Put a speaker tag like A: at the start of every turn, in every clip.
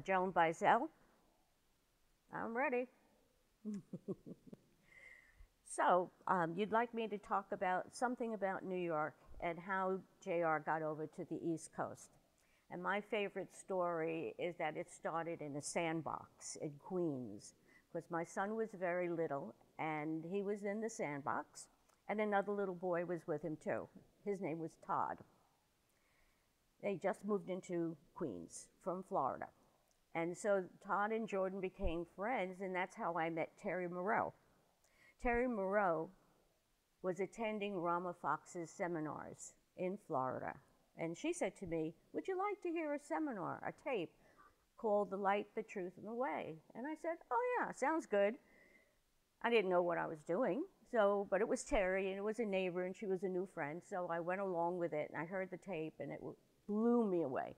A: Joan Beisel. I'm ready. So, you'd like me to talk about something about New York and how JR got over to the East Coast. And my favorite story is that it started in a sandbox in Queens, because my son was very little and he was in the sandbox, and another little boy was with him too. His name was Todd. They just moved into Queens from Florida. And so Todd and Jordan became friends, and that's how I met Terry Moreau. Terry Moreau was attending Rama Fox's seminars in Florida. And she said to me, "Would you like to hear a seminar, a tape, called The Light, the Truth, and the Way?" And I said, "Oh yeah, sounds good." I didn't know what I was doing, but it was Terry, and it was a neighbor, and she was a new friend, so I went along with it, and I heard the tape, and it blew me away.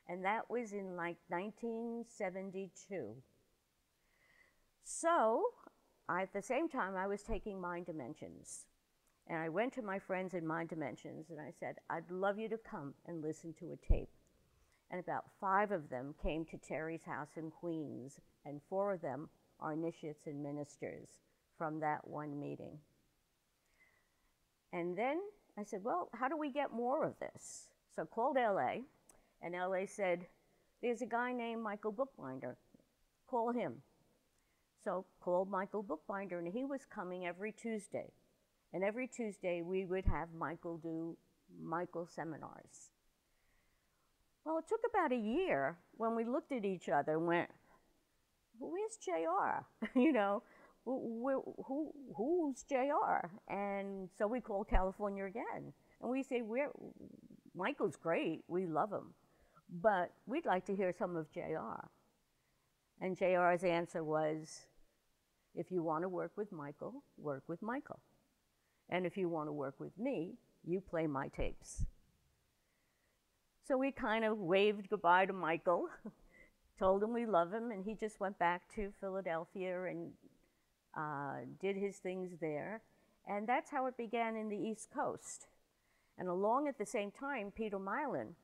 A: And that was in like 1972. So, at the same time, I was taking Mind Dimensions. And I went to my friends in Mind Dimensions and I said, "I'd love you to come and listen to a tape." And about 5 of them came to Terry's house in Queens, and 4 of them are initiates and ministers from that one meeting. And then I said, "Well, how do we get more of this?" So I called LA, and LA said, "There's a guy named Michael Bookbinder. Call him." So called Michael Bookbinder, and he was coming every Tuesday. And every Tuesday we would have Michael do Michael seminars. Well, it took about a year when we looked at each other and went, "Well, where's JR? You know, who's JR?" And so we called California again. And we say, "Michael's great, we love him, but we'd like to hear some of JR." And JR's answer was, "If you want to work with Michael, work with Michael. And if you want to work with me, you play my tapes." So we kind of waved goodbye to Michael, told him we love him, and he just went back to Philadelphia and did his things there. And that's how it began in the East Coast. And along at the same time, Peter Milan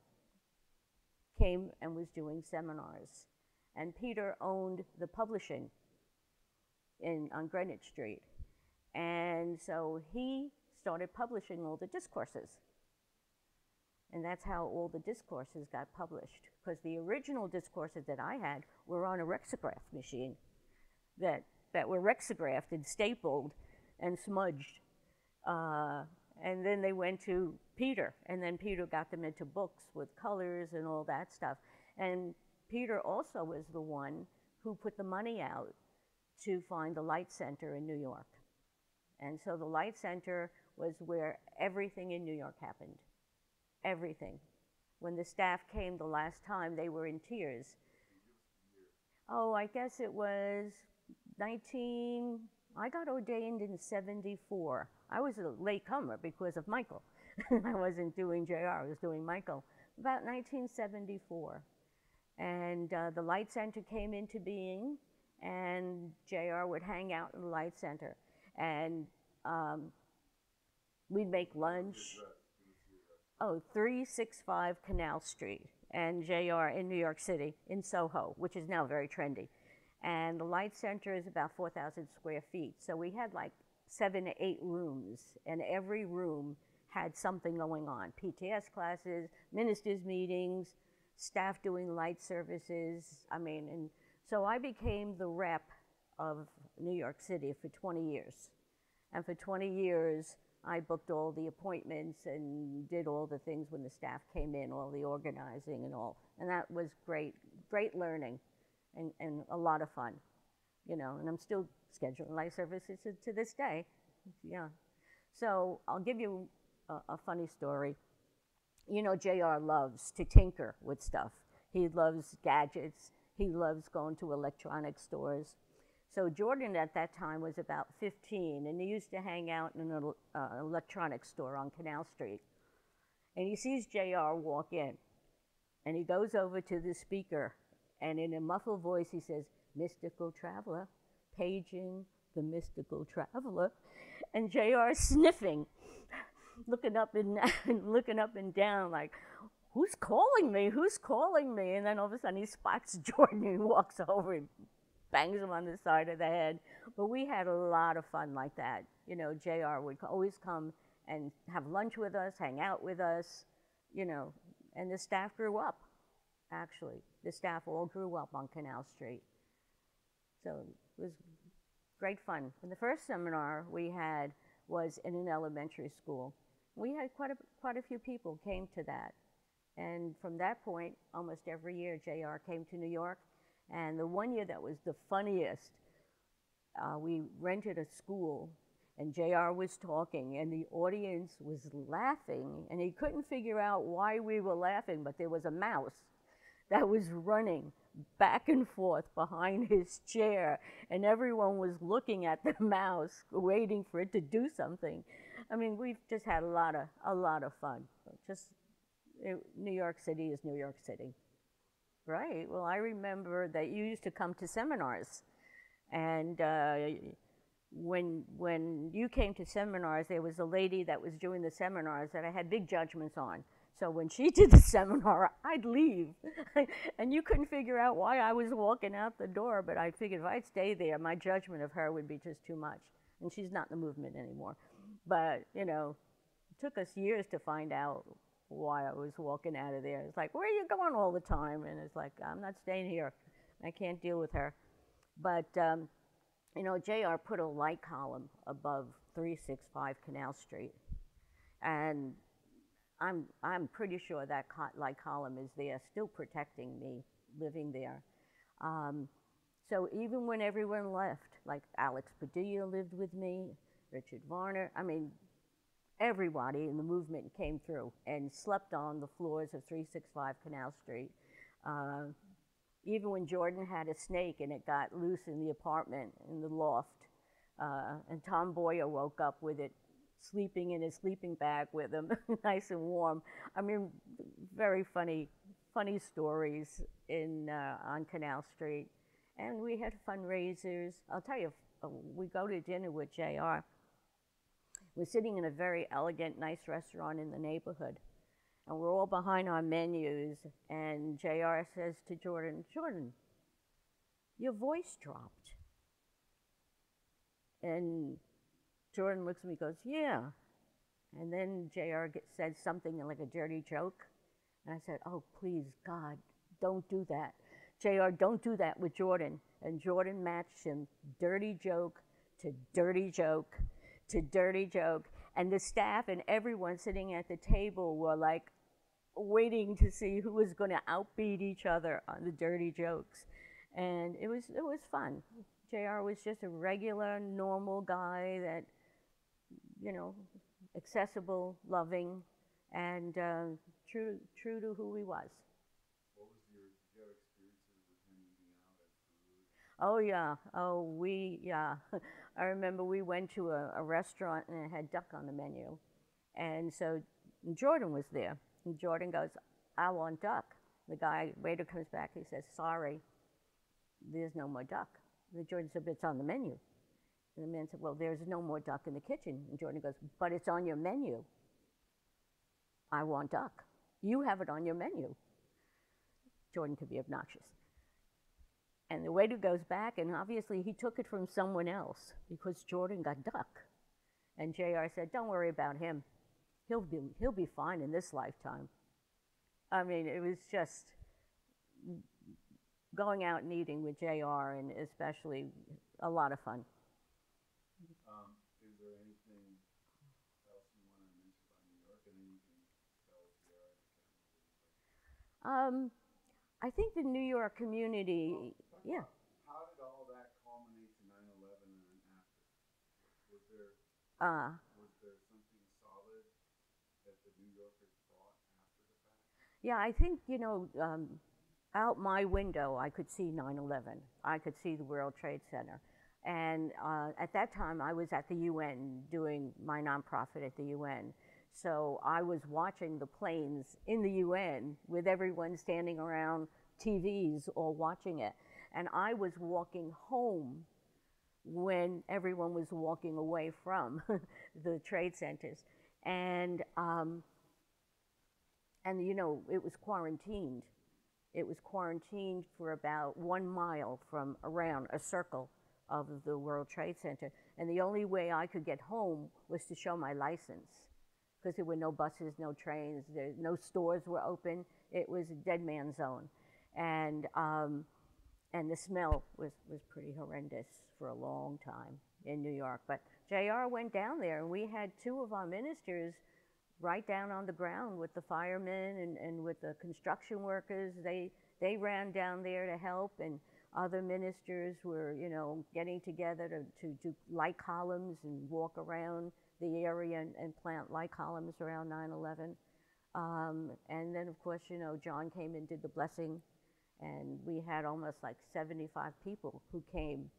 A: came and was doing seminars. And Peter owned the publishing on Greenwich Street. And so he started publishing all the discourses. And that's how all the discourses got published, because the original discourses that I had were on a Rexograph machine that were Rexographed and stapled and smudged. And then they went to Peter, and then Peter got them into books with colors and all that stuff. And Peter also was the one who put the money out to find the Light Center in New York. And so the Light Center was where everything in New York happened. Everything. When the staff came the last time, they were in tears. Oh, I guess it was I got ordained in 74. I was a latecomer because of Michael. I wasn't doing JR, I was doing Michael. About 1974. And the Light Center came into being, and JR would hang out in the Light Center. And we'd make lunch. 365 Canal Street, and JR in New York City, in Soho, which is now very trendy. And the Light Center is about 4,000 square feet. So we had like 7 to 8 rooms, and every room had something going on. PTS classes, ministers' meetings, staff doing light services. And so I became the rep of New York City for 20 years. And for 20 years, I booked all the appointments and did all the things when the staff came in, all the organizing and all. And that was great learning and a lot of fun, you know, and I'm still scheduling light services to this day, yeah. So I'll give you a funny story. You know, JR loves to tinker with stuff. He loves gadgets. He loves going to electronic stores. So Jordan at that time was about 15, and he used to hang out in an electronics store on Canal Street. And he sees JR walk in, and he goes over to the speaker, and in a muffled voice he says, "Mystical traveler, paging the mystical traveler." And JR sniffing, looking up and down like, who's calling me? Who's calling me? And then all of a sudden he spots Jordan and he walks over and bangs him on the side of the head. But we had a lot of fun like that. You know, JR would always come and have lunch with us, hang out with us, you know, and the staff grew up, actually. The staff all grew up on Canal Street. So it was great fun. And the first seminar we had was in an elementary school. We had quite a few people came to that. And from that point, almost every year, JR came to New York. And the one year that was the funniest, we rented a school, and JR was talking, and the audience was laughing, and he couldn't figure out why we were laughing, but there was a mouse that was running back and forth behind his chair, and everyone was looking at the mouse, waiting for it to do something. I mean, we've just had a lot of fun. New York City is New York City. Right. Well, I remember that you used to come to seminars, and when you came to seminars, there was a lady that was doing the seminars that I had big judgments on. So when she did the seminar, I'd leave, and you couldn't figure out why I was walking out the door. But I figured if I'd stay there, my judgment of her would be just too much. And she's not in the movement anymore. But you know, it took us years to find out why I was walking out of there. It's like, where are you going all the time? And it's like, I'm not staying here. I can't deal with her. But, you know, JR put a light column above 365 Canal Street. And I'm pretty sure that light column is there, still protecting me living there. So even when everyone left, like Alex Padilla lived with me, Richard Varner, I mean, everybody in the movement came through and slept on the floors of 365 Canal Street. Even when Jordan had a snake and it got loose in the apartment, in the loft, and Tom Boyer woke up with it, sleeping in his sleeping bag with him, nice and warm. I mean, very funny stories on Canal Street. And we had fundraisers. I'll tell you, we go to dinner with JR. We're sitting in a very elegant, nice restaurant in the neighborhood, and we're all behind our menus, and JR says to Jordan, Jordan, your voice dropped. And Jordan looks at me and goes, yeah. And then JR said something like a dirty joke, and I said, oh, please, God, don't do that. JR, don't do that with Jordan. And Jordan matched him, dirty joke to dirty joke to dirty joke, and the staff and everyone sitting at the table were like waiting to see who was going to outbeat each other on the dirty jokes, and it was fun. JR was just a regular, normal guy that, you know, accessible, loving, and true to who he was.
B: What was did you have experiences with him eating out at food?
A: Oh yeah, yeah. I remember we went to a restaurant and it had duck on the menu. And so Jordan was there. And Jordan goes, I want duck. The waiter comes back, he says, sorry, there's no more duck. And Jordan said, but it's on the menu. And the man said, well, there's no more duck in the kitchen. And Jordan goes, but it's on your menu. I want duck. You have it on your menu. Jordan could be obnoxious. And the waiter goes back, and obviously he took it from someone else because Jordan got duck. And JR said, don't worry about him. He'll be fine in this lifetime. I mean, it was just going out and eating with JR, and especially a lot of fun.
B: Is there anything else you want to mention about New York, and then you can tell JR?
A: I think the New York community, yeah.
B: How did all that culminate to 9/11 and then after? Was there something solid that the New Yorkers brought after the fact?
A: Yeah, I think, you know, out my window, I could see 9/11. I could see the World Trade Center. And at that time, I was at the UN doing my nonprofit at the UN. So I was watching the planes in the UN with everyone standing around TVs all watching it. And I was walking home when everyone was walking away from the trade centers. And And you know, it was quarantined. It was quarantined for about 1 mile from around a circle of the World Trade Center. And the only way I could get home was to show my license, because there were no buses, no trains, no stores were open. It was a dead man zone. And, and the smell was pretty horrendous for a long time in New York. But JR went down there, and we had 2 of our ministers right down on the ground with the firemen and with the construction workers. They ran down there to help, and other ministers were, you know, getting together to do light columns and walk around the area and plant light columns around 9/11. And then, of course, you know, John came and did the blessing, and we had almost like 75 people who came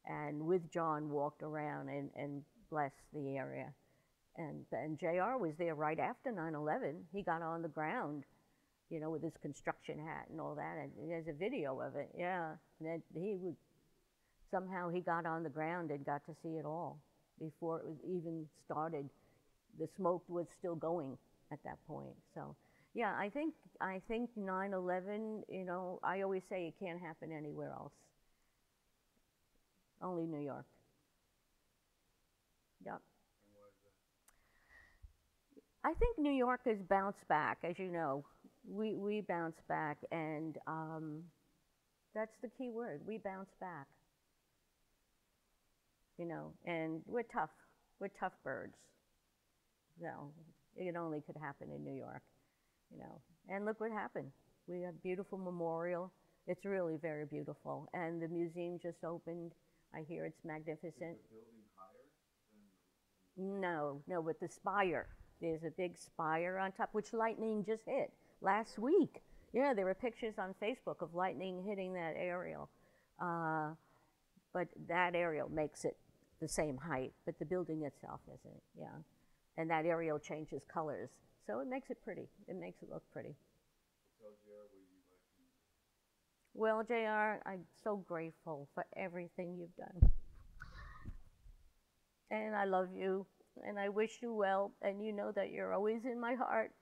A: and with John walked around and blessed the area. And JR was there right after 9/11. He got on the ground, you know, with his construction hat and all that. And there's a video of it, yeah. And then somehow he got on the ground and got to see it all before it was even started. The smoke was still going at that point. So, yeah, I think 9/11, you know, I always say it can't happen anywhere else. Only New York. Yep. I think New York has bounced back, as you know. We bounced back, and that's the key word. We bounce back. You know, and we're tough. We're tough birds. So it only could happen in New York, you know. And look what happened. We have a beautiful memorial. It's really very beautiful. And the museum just opened. I hear it's magnificent.
B: Is the building higher than
A: No, but the spire. There's a big spire on top, which lightning just hit last week. Yeah, there were pictures on Facebook of lightning hitting that aerial. But that aerial makes it the same height, but the building itself isn't, yeah. And that aerial changes colors, so it makes it pretty. It makes it look pretty.
B: Tell JR what you like him.
A: Well, JR, I'm so grateful for everything you've done. And I love you. And I wish you well, and you know that you're always in my heart,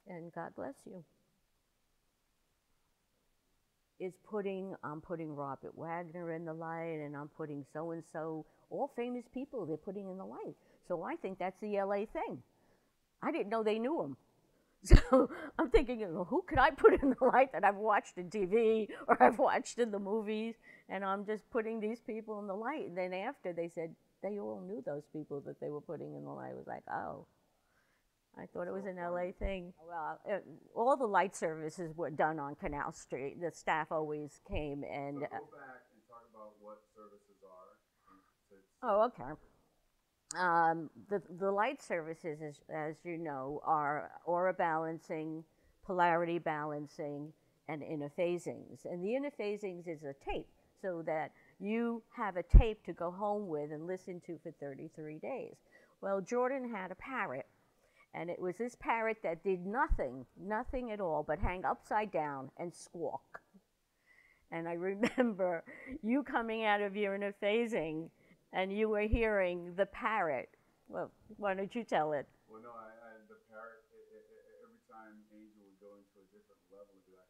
A: and God bless you. I'm putting Robert Wagner in the light, and I'm putting so-and-so, all famous people they're putting in the light. So I think that's the LA thing. I didn't know they knew him. So I'm thinking, well, who could I put in the light that I've watched in TV or I've watched in the movies, and I'm just putting these people in the light. And then after they said, they all knew those people that they were putting in the light. It was like, oh, I thought it was an LA thing. Well, all the light services were done on Canal Street. The staff always came and...
B: So go back and talk about what services are.
A: Oh, okay. The light services, as you know, are aura balancing, polarity balancing, and interphasings. And the interphasings is a tape, so that you have a tape to go home with and listen to for 33 days. Well, Jordan had a parrot, and it was this parrot that did nothing at all, but hang upside down and squawk. And I remember you coming out of your interphasing, and you were hearing the parrot. Well, why don't you tell it?
B: Well, no, the parrot, every time Angel would go into a different level, it'd be like,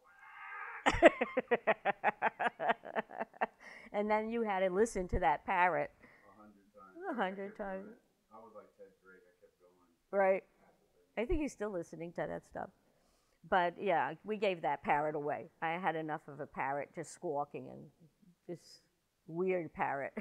A: and then you had to listen to that parrot
B: 100 times.
A: 100 times.
B: I was like Ted Drake. I kept going.
A: Right. I think he's still listening to that stuff. But yeah, we gave that parrot away. I had enough of a parrot just squawking, and this weird parrot.